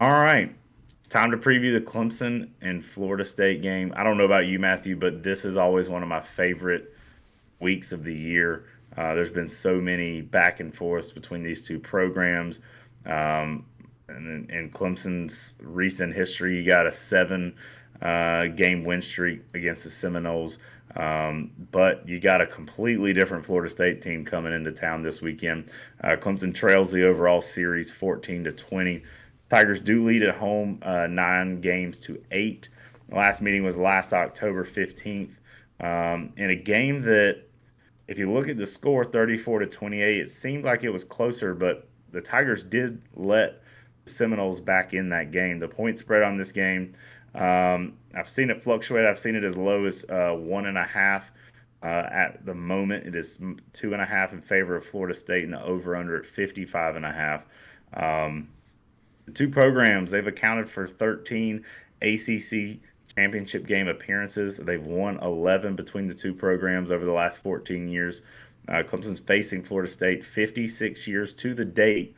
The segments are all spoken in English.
All right. It's time to preview the Clemson and Florida State game. I don't know about you, Matthew, but this is always one of my favorite weeks of the year. There's been so many back and forths between these two programs. Um, and in Clemson's recent history, you got a seven game win streak against the Seminoles. But you got a completely different Florida State team coming into town this weekend. Clemson trails the overall series 14-20. Tigers do lead at home 9 games to 8. The last meeting was last October 15th. In a game that, if you look at the score 34-28, it seemed like it was closer, but the Tigers did let the Seminoles back in that game. The point spread on this game, I've seen it fluctuate. I've seen it as low as 1.5. At the moment, it is 2.5 in favor of Florida State, and the over/under at 55.5. The two programs, they've accounted for 13 ACC championship game appearances. They've won 11 between the two programs over the last 14 years. Clemson's facing Florida State 56 years to the date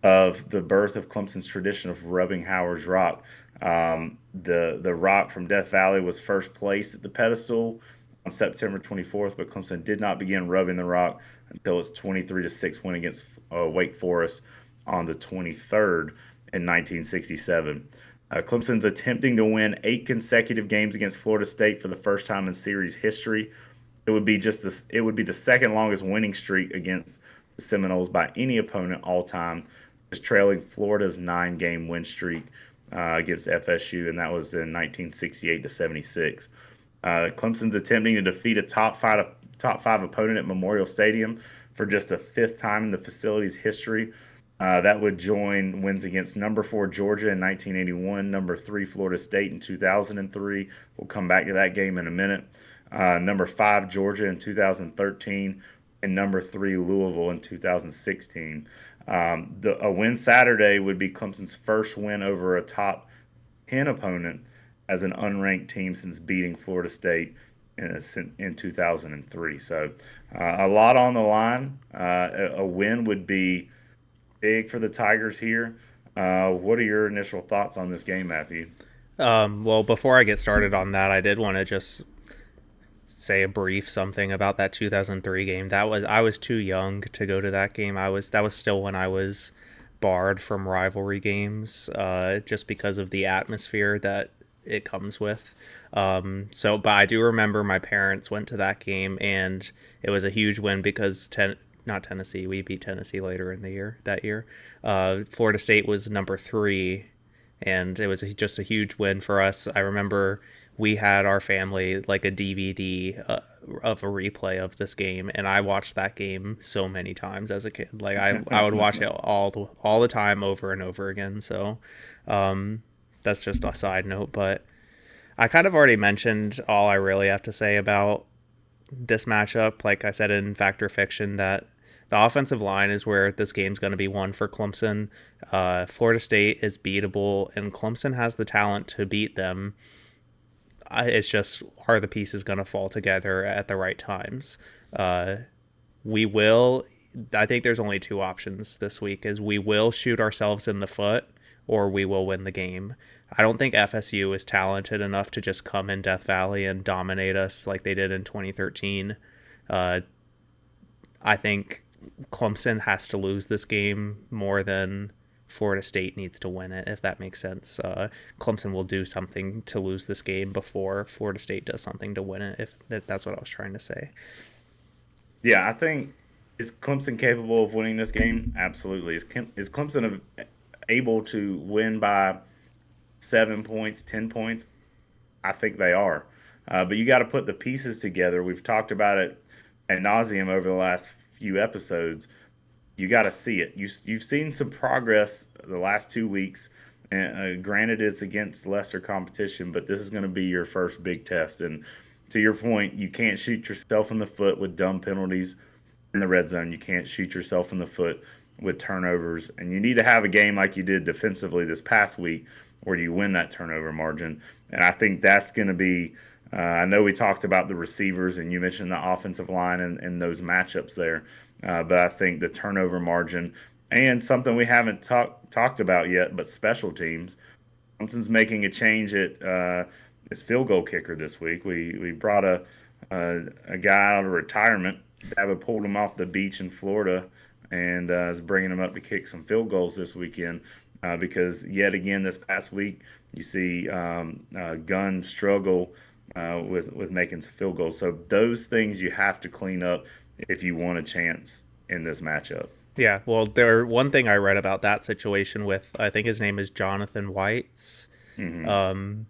of the birth of Clemson's tradition of rubbing Howard's Rock. The rock from Death Valley was first placed at the pedestal on September 24th, but Clemson did not begin rubbing the rock until its 23-6 win against Wake Forest on the 23rd in 1967. Clemson's attempting to win 8 consecutive games against Florida State for the first time in series history. It would be the second longest winning streak against the Seminoles by any opponent all time, just trailing Florida's 9-game win streak against FSU, and that was in 1968-76. Clemson's attempting to defeat a top five opponent at Memorial Stadium for just the 5th time in the facility's history. That would join wins against number 4 Georgia in 1981, number 3 Florida State in 2003. We'll come back to that game in a minute. Number 5 Georgia in 2013, and number 3 Louisville in 2016. A win Saturday would be Clemson's first win over a top 10 opponent as an unranked team since beating Florida State in 2003. So a lot on the line. A win would be big for the Tigers here. What are your initial thoughts on this game, Matthew? Well, before I get started on that, I did want to just say a brief something about that 2003 game. I was too young to go to that game. That was still when I was barred from rivalry games, just because of the atmosphere that it comes with. But I do remember my parents went to that game, and it was a huge win because not Tennessee. We beat Tennessee later in the year. That year, Florida State was number 3, and it was just a huge win for us. I remember we had our family like a DVD of a replay of this game, and I watched that game so many times as a kid. Like I would watch it all the time over and over again. So that's just a side note, but I kind of already mentioned all I really have to say about this matchup. Like I said in Fact or Fiction, that the offensive line is where this game's going to be won for Clemson. Florida State is beatable, and Clemson has the talent to beat them. It's just, are the pieces going to fall together at the right times? I think there's only 2 options this week: is we will shoot ourselves in the foot, or we will win the game. I don't think FSU is talented enough to just come in Death Valley and dominate us like they did in 2013. I think Clemson has to lose this game more than Florida State needs to win it, if that makes sense. Clemson will do something to lose this game before Florida State does something to win it, if that's what I was trying to say. Yeah, I think, is Clemson capable of winning this game? Absolutely. Is Clemson able to win by 7 points, 10 points? I think they are. But you got to put the pieces together. We've talked about it ad nauseum over the last few episodes. You got to see it. You've seen some progress the last 2 weeks. And granted, it's against lesser competition, but this is going to be your first big test. And to your point, you can't shoot yourself in the foot with dumb penalties in the red zone. You can't shoot yourself in the foot with turnovers. And you need to have a game like you did defensively this past week where you win that turnover margin. And I think that's going to be I know we talked about the receivers, and you mentioned the offensive line and those matchups there. But I think the turnover margin And something we haven't talked about yet, but special teams. Clemson's making a change at its field goal kicker this week. We brought a guy out of retirement. Dabo pulled him off the beach in Florida and is bringing him up to kick some field goals this weekend. Because yet again this past week you see Gunn struggle with making some field goals. So those things you have to clean up if you want a chance in this matchup. Yeah, well, one thing I read about that situation with, I think his name is Jonathan Whites. One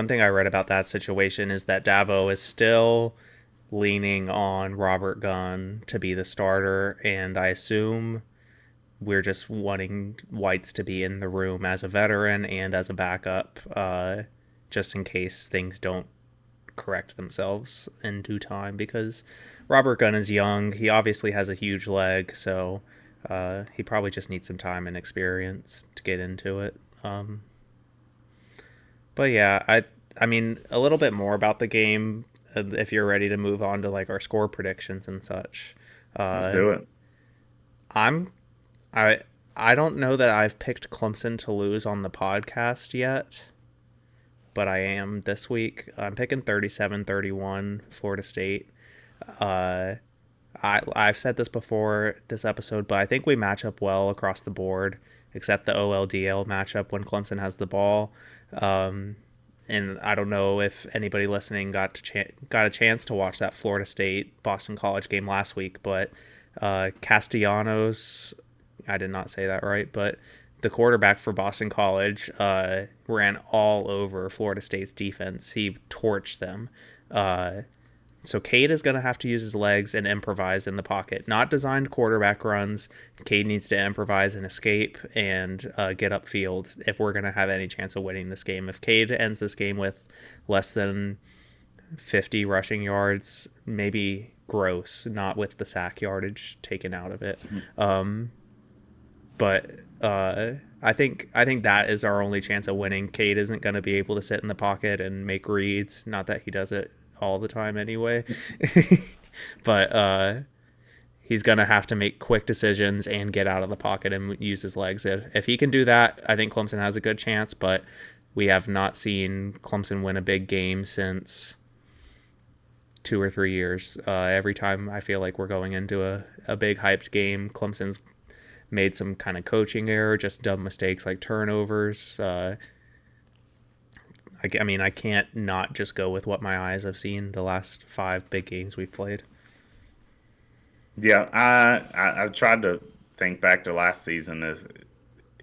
thing I read about that situation is that Dabo is still leaning on Robert Gunn to be the starter, and I assume we're just wanting Whites to be in the room as a veteran and as a backup, just in case things don't correct themselves in due time, because Robert Gunn is young. He obviously has a huge leg, so he probably just needs some time and experience to get into it. But yeah, I mean, a little bit more about the game, if you're ready to move on to like our score predictions and such. Let's do it. I don't know that I've picked Clemson to lose on the podcast yet, but I am this week. I'm picking 37-31 Florida State. I've said this before this episode, but I think we match up well across the board, except the OLDL matchup when Clemson has the ball. And I don't know if anybody listening got a chance to watch that Florida State Boston College game last week, but Castellanos, I did not say that right, but the quarterback for Boston College ran all over Florida State's defense. He torched them. So Cade is going to have to use his legs and improvise in the pocket. Not designed quarterback runs. Cade needs to improvise and escape and get upfield if we're going to have any chance of winning this game. If Cade ends this game with less than 50 rushing yards, maybe gross, not with the sack yardage taken out of it. But I think that is our only chance of winning. Cade isn't going to be able to sit in the pocket and make reads. Not that he does it all the time anyway. But he's going to have to make quick decisions and get out of the pocket and use his legs. If he can do that, I think Clemson has a good chance, but we have not seen Clemson win a big game since 2 or 3 years. Every time I feel like we're going into a big hyped game, Clemson's made some kind of coaching error, just dumb mistakes like turnovers. I mean, I can't not just go with what my eyes have seen the last 5 big games we've played. Yeah, I tried to think back to last season if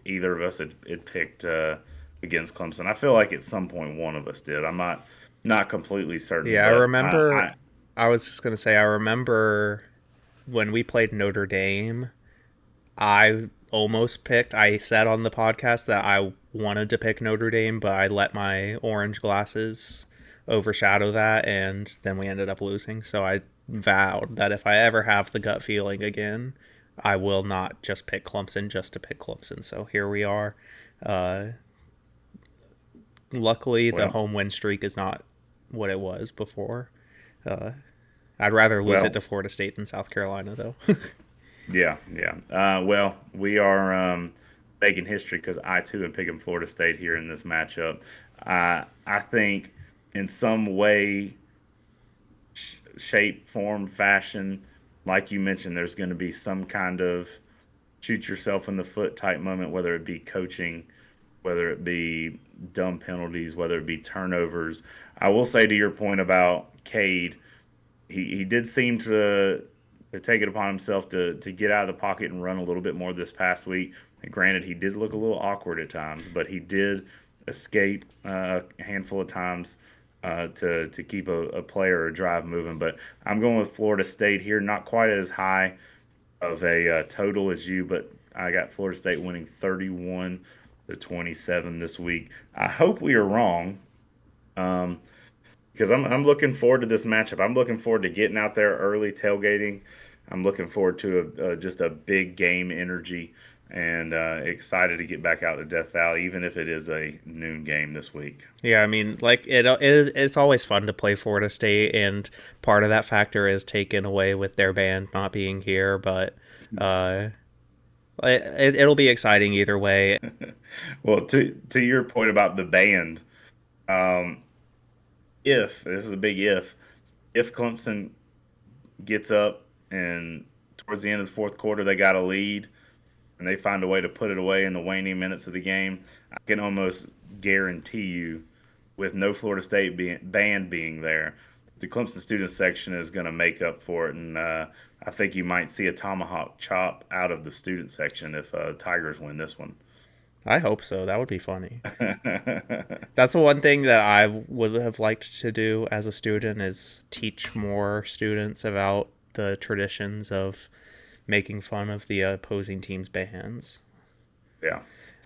either of us had picked against Clemson. I feel like at some point one of us did. I'm not completely certain. Yeah, I remember. I was just going to say, I remember when we played Notre Dame, I said on the podcast that I wanted to pick Notre Dame, but I let my orange glasses overshadow that, and then we ended up losing. So I vowed that if I ever have the gut feeling again, I will not just pick Clemson just to pick Clemson. So here we are. Luckily, the home win streak is not what it was before. I'd rather lose it to Florida State than South Carolina, though. Yeah. Well, we are making history because I, too, am picking Florida State here in this matchup. I think in some way, shape, form, fashion, like you mentioned, there's going to be some kind of shoot yourself in the foot type moment, whether it be coaching, whether it be dumb penalties, whether it be turnovers. I will say to your point about Cade, he did seem to take it upon himself to get out of the pocket and run a little bit more this past week. And granted, he did look a little awkward at times, but he did escape a handful of times to keep a player or a drive moving. But I'm going with Florida State here. Not quite as high of a total as you, but I got Florida State winning 31-27 this week. I hope we are wrong. Because I'm looking forward to this matchup. I'm looking forward to getting out there early, tailgating. I'm looking forward to just a big game energy, and excited to get back out to Death Valley, even if it is a noon game this week. Yeah, I mean, like it's always fun to play Florida State, and part of that factor is taken away with their band not being here. But It'll be exciting either way. Well, to your point about the band, um, if this is a big if Clemson gets up and towards the end of the fourth quarter they got a lead and they find a way to put it away in the waning minutes of the game, I can almost guarantee you, with no Florida State band being there, the Clemson student section is going to make up for it, and I think you might see a tomahawk chop out of the student section if Tigers win this one. I hope so. That would be funny. That's the one thing that I would have liked to do as a student is teach more students about the traditions of making fun of the opposing team's bands. Yeah.